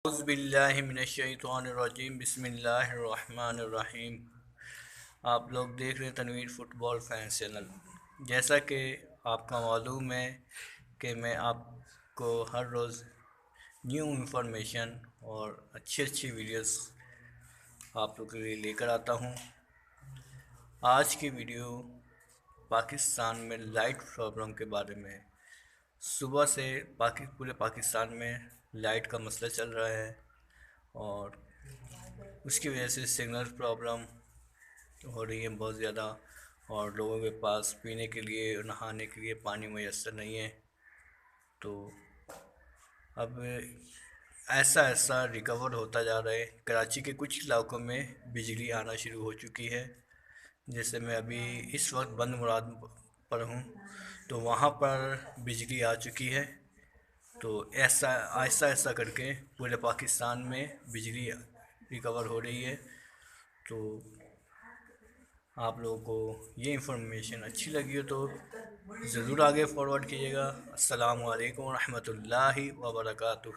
اعوذ باللہ من الشیطان الرجیم، بسم اللہ الرحمن الرحیم۔ آپ لوگ دیکھ رہے ہیں تنویر فٹ بال فین چینل۔ جیسا کہ آپ کا معلوم ہے کہ میں آپ کو ہر روز نیو انفارمیشن اور اچھی اچھی ویڈیوز آپ لوگ کے لیے لے کر آتا ہوں۔ آج کی ویڈیو پاکستان میں لائٹ پرابلم کے بارے میں۔ صبح سے پورے پاکستان میں لائٹ کا مسئلہ چل رہا ہے اور اس کی وجہ سے سگنل پرابلم ہو رہی ہے بہت زیادہ، اور لوگوں کے پاس پینے کے لیے نہانے کے لیے پانی میسر نہیں ہے۔ تو اب ایسا ریکور ہوتا جا رہا ہے۔ کراچی کے کچھ علاقوں میں بجلی آنا شروع ہو چکی ہے، جیسے میں ابھی اس وقت بند مراد پر ہوں تو وہاں پر بجلی آ چکی ہے۔ تو ایسا آہستہ آہستہ کر کے پورے پاکستان میں بجلی ریکور ہو رہی ہے۔ تو آپ لوگوں کو یہ انفارمیشن اچھی لگی ہو تو ضرور آگے فارورڈ کیجیے گا۔ السلام علیکم ورحمۃ اللہ وبرکاتہ۔